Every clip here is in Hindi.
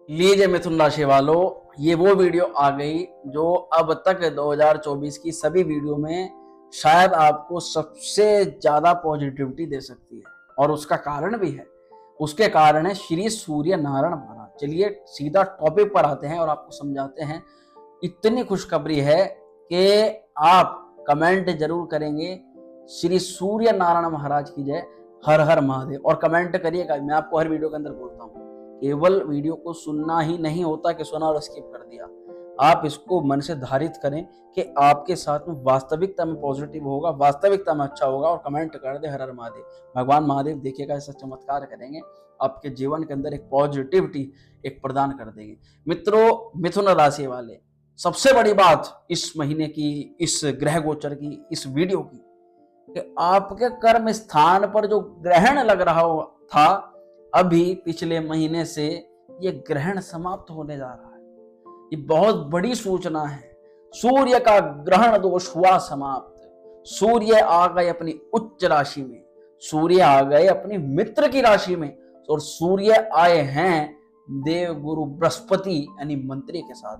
लीजिए मिथुन राशि वालों, ये वो वीडियो आ गई जो अब तक 2024 की सभी वीडियो में शायद आपको सबसे ज्यादा पॉजिटिविटी दे सकती है। और उसका कारण भी है, उसके कारण है श्री सूर्य नारायण महाराज। चलिए सीधा टॉपिक पर आते हैं और आपको समझाते हैं। इतनी खुशखबरी है कि आप कमेंट जरूर करेंगे, श्री सूर्य नारायण महाराज की जय, हर हर महादेव। और कमेंट करिएगा, मैं आपको हर वीडियो के अंदर बोलता हूँ, केवल वीडियो को सुनना ही नहीं होता कि सुना और स्किप कर दिया। आप इसको मन से धारित करें कि आपके साथ में वास्तविकता में पॉजिटिव होगा, वास्तविकता में अच्छा होगा। और कमेंट कर दे हर हर महादेव। भगवान महादेव देखिएगा ऐसा चमत्कार करेंगे, आपके जीवन के अंदर एक पॉजिटिविटी एक प्रदान कर देंगे। मित्रों, मिथुन राशि वाले, सबसे बड़ी बात इस महीने की, इस ग्रह गोचर की, इस वीडियो की, कि आपके कर्म स्थान पर जो ग्रहण लग रहा था, अभी पिछले महीने से ये ग्रहण समाप्त होने जा रहा है। ये बहुत बड़ी सूचना है। सूर्य का ग्रहण दोष हुआ समाप्त। सूर्य आ गए अपनी उच्च राशि में, सूर्य आ गए अपनी मित्र की राशि में, और सूर्य आए हैं देव गुरु बृहस्पति यानी मंत्री के साथ।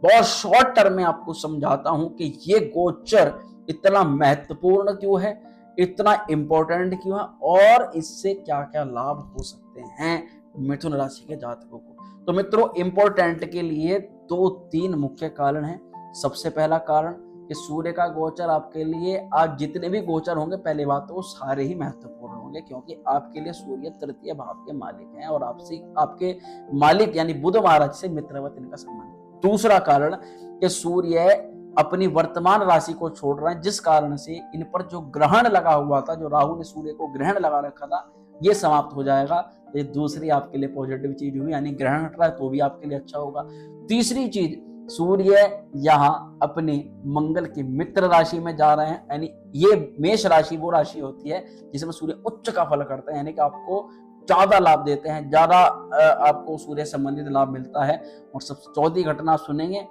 बहुत शॉर्ट टर्म में आपको समझाता हूं कि ये गोचर इतना महत्वपूर्ण क्यों है, इतना इंपॉर्टेंट क्यों है, और इससे क्या क्या लाभ हो सकते हैं मिथुन राशि के जातकों को। तो मित्रों, इंपॉर्टेंट के लिए 2-3 मुख्य कारण हैं। सबसे पहला कारण कि सूर्य का गोचर आपके लिए, आज जितने भी गोचर होंगे, पहली बात तो वो सारे ही महत्वपूर्ण होंगे, क्योंकि आपके लिए सूर्य तृतीय भाव के मालिक हैं और आपसे आपके मालिक यानी बुध महाराज से मित्रवत इनका संबंध। दूसरा कारण कि सूर्य अपनी वर्तमान राशि को छोड़ रहे हैं, जिस कारण से इन पर जो ग्रहण लगा हुआ था, जो राहु ने सूर्य को ग्रहण लगा रखा था, ये समाप्त हो जाएगा। तो ये दूसरी आपके लिए पॉजिटिव चीज हुई, यानी ग्रहण हट रहा है तो भी आपके लिए अच्छा होगा। तीसरी चीज, सूर्य यहाँ अपने मंगल की मित्र राशि में जा रहे हैं, यानी ये मेष राशि वो राशि होती है जिसमें सूर्य उच्च का फल करते हैं, यानी कि आपको ज्यादा लाभ देते हैं, ज्यादा आपको सूर्य संबंधित लाभ मिलता है। और सबसे चौथी घटना सुनेंगे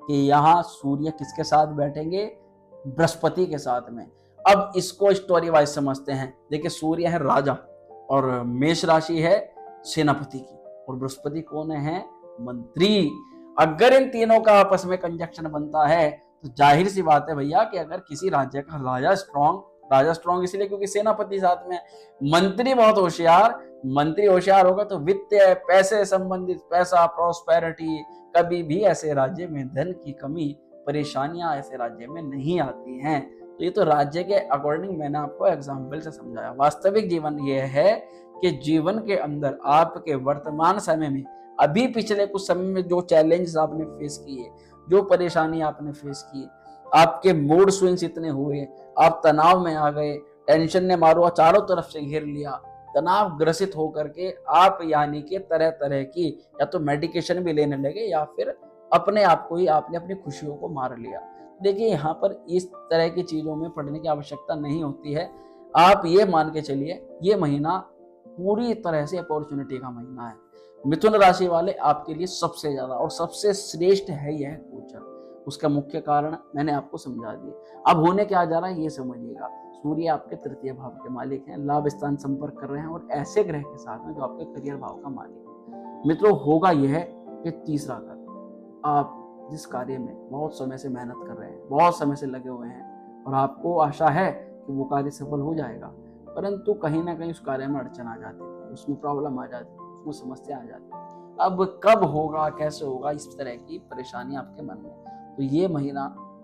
कि यहाँ सूर्य किसके साथ बैठेंगे, बृहस्पति के साथ में। अब इसको स्टोरी वाइज समझते हैं। देखिए, सूर्य है राजा और मेष राशि है सेनापति की, और बृहस्पति कौन है, मंत्री। अगर इन तीनों का आपस में कंजक्शन बनता है तो जाहिर सी बात है भैया कि अगर किसी राज्य का राजा स्ट्रॉन्ग इसलिए क्योंकि सेनापति साथ में, मंत्री बहुत होशियार, मंत्री होशियार होगा तो वित्तीय पैसे संबंधित पैसा, प्रॉस्पेरिटी, कभी भी ऐसे राज्य में धन की कमी, परेशानियां ऐसे राज्य में नहीं आती हैं। तो ये तो राज्य के अकॉर्डिंग मैंने आपको एग्जाम्पल से समझाया। वास्तविक जीवन ये है कि जीवन के अंदर आपके वर्तमान समय में, अभी पिछले कुछ समय में जो चैलेंजेस आपने फेस किए, जो परेशानी आपने फेस की, आपके मूड स्विंग्स इतने हुए, आप तनाव में आ गए, टेंशन ने मारो चारों तरफ से घेर लिया, तनाव ग्रसित होकर के आप यानी कि तरह तरह की या तो मेडिकेशन भी लेने लगे या फिर अपने आप को ही आपने अपनी खुशियों को मार लिया। देखिए, यहाँ पर इस तरह की चीजों में पड़ने की आवश्यकता नहीं होती है। आप ये मान के चलिए, ये महीना पूरी तरह से अपॉर्चुनिटी का महीना है। मिथुन राशि वाले, आपके लिए सबसे ज्यादा और सबसे श्रेष्ठ है यह गोचर। उसका मुख्य कारण मैंने आपको समझा दिया। अब होने क्या जा रहा है ये समझिएगा। सूर्य आपके तृतीय भाव के मालिक हैं, लाभ स्थान संपर्क कर रहे हैं, और ऐसे ग्रह के साथ में जो आपके करियर भाव का मालिक है। मित्रों, होगा यह कि तीसरा कार्य, आप जिस कार्य में बहुत समय से मेहनत कर रहे हैं, बहुत समय से लगे हुए हैं, और आपको आशा है कि वो कार्य सफल हो जाएगा, परंतु कहीं ना कहीं उस कार्य में अड़चन आ जाती थी, उसमें प्रॉब्लम आ जाती थी, उसमें समस्या आ जाती थी। अब कब होगा, कैसे होगा, इस तरह की परेशानी आपके मन में। तो ये महीना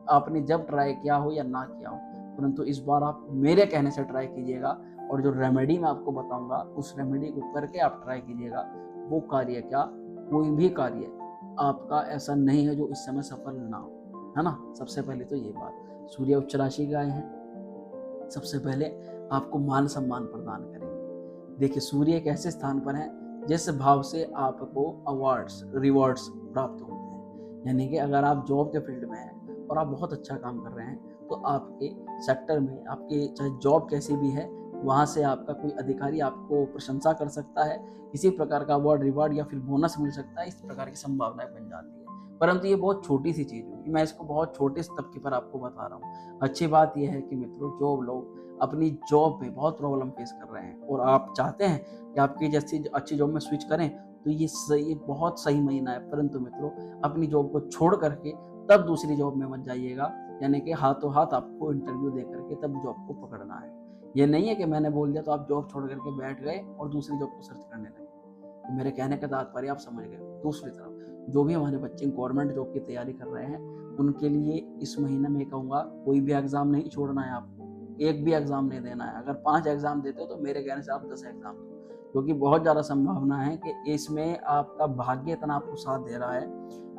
आपने जब ट्राई किया हो या ना किया हो, परंतु इस बार आप मेरे कहने से ट्राई कीजिएगा, और जो रेमेडी मैं आपको बताऊंगा उस रेमेडी को करके आप ट्राई कीजिएगा। वो कार्य क्या, कोई भी कार्य आपका ऐसा नहीं है जो इस समय सफल ना हो, है ना। सबसे पहले तो ये बात, सूर्य उच्च राशि के आए हैं, सबसे पहले आपको मान सम्मान प्रदान करेंगे। देखिए, सूर्य एक ऐसे स्थान पर है जिस भाव से आपको अवार्ड्स, रिवॉर्ड्स प्राप्त होते हैं। यानी कि अगर आप जॉब के फील्ड में हैं और आप बहुत अच्छा काम कर रहे हैं, तो आपके सेक्टर में, आपके चाहे जॉब कैसी भी है, वहाँ से आपका कोई अधिकारी आपको प्रशंसा कर सकता है, किसी प्रकार का अवार्ड, रिवार्ड या फिर बोनस मिल सकता है, इस प्रकार की संभावनाएं बन जाती है। परंतु ये बहुत छोटी सी चीज होगी, मैं इसको बहुत छोटे तबके पर आपको बता रहा हूँ। अच्छी बात यह है कि मित्रों, जो लोग अपनी जॉब में बहुत प्रॉब्लम फेस कर रहे हैं और आप चाहते हैं कि आपकी जैसी अच्छी जॉब में स्विच करें, तो ये बहुत सही महीना है। परंतु मित्रों, अपनी जॉब को छोड़ करके तब दूसरी जॉब में मत जाइएगा, यानी कि हाथों हाथ आपको इंटरव्यू दे करके तब जॉब को पकड़ना है। ये नहीं है कि मैंने बोल दिया तो आप जॉब छोड़ करके बैठ गए और दूसरी जॉब को सर्च करने लगे। तो मेरे कहने का तात्पर्य आप समझ गए। दूसरी तरफ जो भी हमारे बच्चे गवर्नमेंट जॉब की तैयारी कर रहे हैं, उनके लिए इस महीने में कहूँगा कोई भी एग्जाम नहीं छोड़ना है आपको, एक भी एग्जाम नहीं देना है। अगर 5 एग्जाम देते हो तो मेरे कहने से आप 10 एग्जाम दो, क्योंकि बहुत ज़्यादा संभावना है कि इसमें आपका भाग्य इतना आपको साथ दे रहा है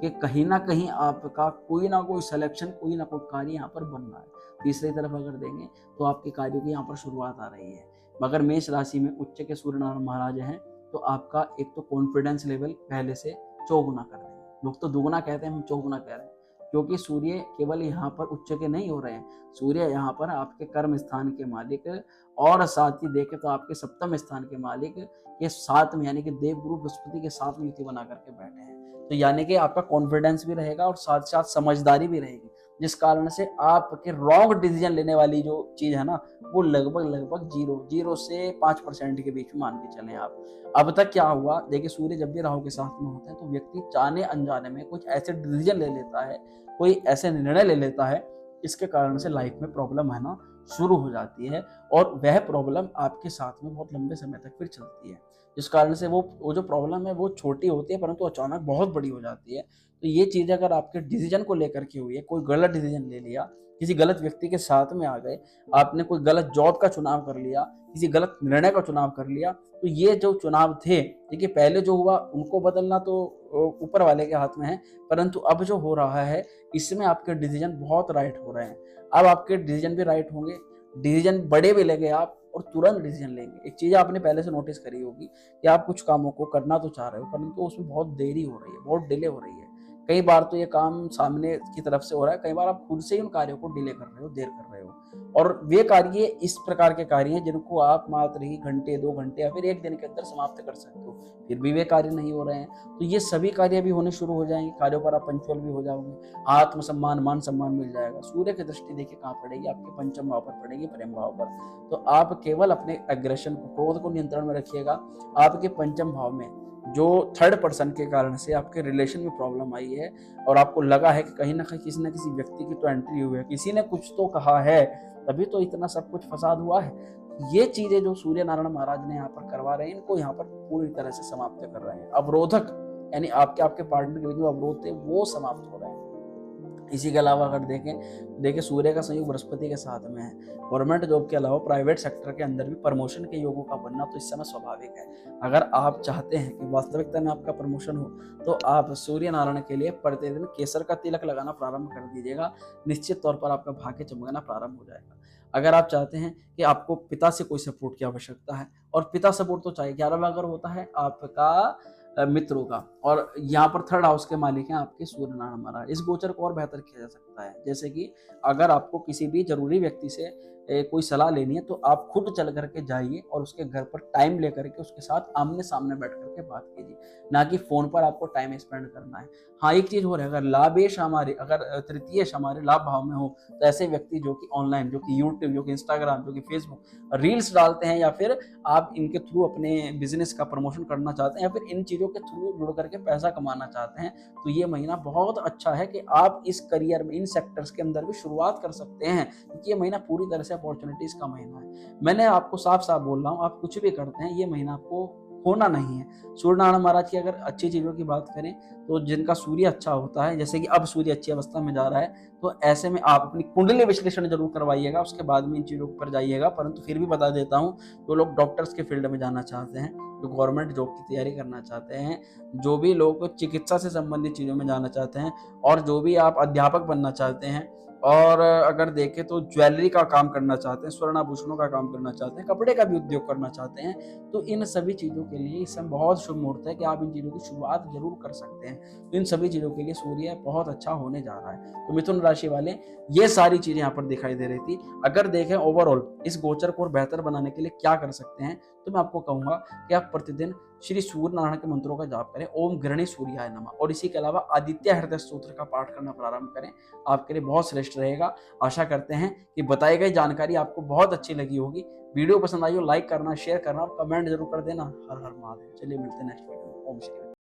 कि कहीं ना कहीं आपका कोई ना कोई सिलेक्शन, कोई ना कोई कार्य यहाँ पर बन रहा है। तीसरी तरफ अगर देंगे तो आपके कार्यों की यहाँ पर शुरुआत आ रही है। मगर मेष राशि में उच्च के सूर्यनारायण महाराज हैं, तो आपका एक तो कॉन्फिडेंस लेवल पहले से चौगुना कर देंगे। लोग तो दुगुना कहते हैं, हम चौगुना कह रहे हैं, क्योंकि सूर्य केवल यहाँ पर उच्च के नहीं हो रहे हैं, सूर्य यहाँ पर आपके कर्म स्थान के मालिक और साथ ही देखे तो आपके सप्तम स्थान के मालिक के साथ में, यानी कि देवगुरु बृहस्पति के साथ में युति बना करके बैठे हैं। तो यानी कि आपका कॉन्फिडेंस भी रहेगा और साथ साथ समझदारी भी रहेगी, जिस कारण से आपके रॉन्ग डिसीजन लेने वाली जो चीज है ना, वो लगभग 0 से 5% के बीच में मान के चलें आप। अब तक क्या हुआ, देखिए सूर्य जब भी राहु के साथ में होते हैं तो व्यक्ति जाने अनजाने में कुछ ऐसे डिसीजन ले लेता है, कोई ऐसे निर्णय ले लेता है, इसके कारण से लाइफ में प्रॉब्लम है ना शुरू हो जाती है, और वह प्रॉब्लम आपके साथ में बहुत लंबे समय तक फिर चलती है, जिस कारण से वो जो प्रॉब्लम है वो छोटी होती है परंतु अचानक बहुत बड़ी हो जाती है। तो ये चीज़ अगर आपके डिसीजन को लेकर के हुई है, कोई गलत डिसीजन ले लिया, किसी गलत व्यक्ति के साथ में आ गए, आपने कोई गलत जॉब का चुनाव कर लिया, किसी गलत निर्णय का चुनाव कर लिया, तो ये जो चुनाव थे, देखिए पहले जो हुआ उनको बदलना तो ऊपर वाले के हाथ में है, परंतु अब जो हो रहा है इसमें आपके डिसीजन बहुत राइट हो रहे हैं। अब आपके डिसीजन भी राइट होंगे, डिसीजन बड़े भी लेंगे आप और तुरंत डिसीजन लेंगे। एक चीज़ आपने पहले से नोटिस करी होगी कि आप कुछ कामों को करना तो चाह रहे हो परंतु उसमें बहुत देरी हो रही है, बहुत डिले हो रही है। कई बार तो ये काम सामने की तरफ से हो रहा है, कई बार आप खुद से ही उन कार्यों को डिले कर रहे हो, देर कर रहे हो, और वे कार्य इस प्रकार के कार्य हैं जिनको आप मात्र ही घंटे, 2 घंटे या फिर 1 दिन के अंदर समाप्त कर सकते हो, फिर भी वे कार्य नहीं हो रहे हैं। तो ये सभी कार्य भी होने शुरू हो जाएंगे, कार्यों पर आप पंचुअल भी हो जाओगे, आत्मसम्मान, मान सम्मान मिल जाएगा। सूर्य की दृष्टि देखिए कहाँ पड़ेगी, आपके पंचम भाव पर पड़ेगी, प्रेम भाव पर। तो आप केवल अपने एग्रेशन को, क्रोध को नियंत्रण में रखिएगा। आपके पंचम भाव में जो थर्ड पर्सन के कारण से आपके रिलेशन में प्रॉब्लम आई है और आपको लगा है कि कहीं ना कहीं किसी न किसी व्यक्ति की तो एंट्री हुई है, किसी ने कुछ तो कहा है, तभी तो इतना सब कुछ फसाद हुआ है, ये चीजें जो सूर्य नारायण महाराज ने यहाँ पर करवा रहे हैं, इनको यहाँ पर पूरी तरह से समाप्त कर रहे हैं। अवरोधक यानी आपके पार्टनर के बीच में अवरोध थे वो समाप्त हो रहे हैं। इसी के अलावा अगर देखें सूर्य का संयोग बृहस्पति के साथ में है, गवर्नमेंट जॉब के अलावा प्राइवेट सेक्टर के अंदर भी प्रमोशन के योगों का बनना तो इस समय स्वाभाविक है। अगर आप चाहते हैं कि वास्तविकता में आपका प्रमोशन हो तो आप सूर्य नारायण के लिए प्रतिदिन केसर का तिलक लगाना प्रारंभ कर दीजिएगा, निश्चित तौर पर आपका भाग्य चमकना प्रारंभ हो जाएगा। अगर आप चाहते हैं कि आपको पिता से कोई सपोर्ट की आवश्यकता है, और पिता सपोर्ट तो चाहिए, 11वां अगर होता है आपका मित्रों का, और यहाँ पर थर्ड हाउस के मालिक हैं आपके सूर्य नारायण महाराज, इस गोचर को और बेहतर किया जा सकता है। जैसे कि अगर आपको किसी भी जरूरी व्यक्ति से कोई सलाह लेनी है तो आप खुद चल करके जाइए और उसके घर पर टाइम लेकर के उसके साथ आमने सामने बैठ करके बात कीजिए, ना कि फोन पर आपको टाइम स्पेंड करना है। हाँ, एक चीज हो रहा है, अगर लाभेश हमारे, अगर तृतीयेश हमारे लाभ भाव में हो तो ऐसे व्यक्ति जो कि ऑनलाइन, जो कि यूट्यूब, जो कि इंस्टाग्राम, जो कि फेसबुक रील्स डालते हैं, या फिर आप इनके थ्रू अपने बिजनेस का प्रमोशन करना चाहते हैं, या फिर इन चीजों के थ्रू जुड़ करके पैसा कमाना चाहते हैं, तो ये महीना बहुत अच्छा है कि आप इस करियर में, इन सेक्टर्स के अंदर भी शुरुआत कर सकते हैं, क्योंकि ये महीना पूरी तरह से अपॉर्चुनिटीज का महीना है। मैंने आपको साफ साफ बोल रहा हूँ, आप कुछ भी करते हैं ये महीना आपको होना नहीं है। सूर्य नारायण महाराज की अगर अच्छी चीजों की बात करें तो जिनका सूर्य अच्छा होता है, जैसे कि अब सूर्य अच्छी अवस्था में जा रहा है, तो ऐसे में आप अपनी कुंडली विश्लेषण जरूर करवाइएगा, उसके बाद में इन चीजों पर जाइएगा। परंतु फिर भी बता देता हूँ, जो लोग डॉक्टर्स के फील्ड में जाना चाहते हैं, जो गवर्नमेंट जॉब की तैयारी करना चाहते हैं, जो भी लोग चिकित्सा से संबंधित चीजों में जाना चाहते हैं, और जो भी आप अध्यापक बनना चाहते हैं, और अगर देखें तो ज्वेलरी का काम करना चाहते हैं, स्वर्णाभूषणों का काम करना चाहते हैं, कपड़े का भी उद्योग करना चाहते हैं, तो इन सभी चीज़ों के लिए इस समय बहुत शुभ मुहूर्त है कि आप इन चीज़ों की शुरुआत जरूर कर सकते हैं। तो इन सभी चीज़ों के लिए सूर्य बहुत अच्छा होने जा रहा है। तो मिथुन राशि वाले, ये सारी चीज़ें यहाँ पर दिखाई दे रही थी। अगर देखें ओवरऑल इस गोचर को और बेहतर बनाने के लिए क्या कर सकते हैं, तो मैं आपको कहूंगा कि आप प्रतिदिन श्री सूर्य नारायण के मंत्रों का जाप करें, ओम गृणी सूर्याय नमः, और इसी के अलावा आदित्य हृदय स्तोत्र का पाठ करना प्रारंभ करें। आपके लिए बहुत श्रेष्ठ रहेगा। आशा करते हैं कि बताई गई जानकारी आपको बहुत अच्छी लगी होगी। वीडियो पसंद आई हो लाइक करना, शेयर करना और कमेंट जरूर कर देना। हर हर महादेव। चलिए मिलते हैं नेक्स्ट वीडियो में। ओम श्री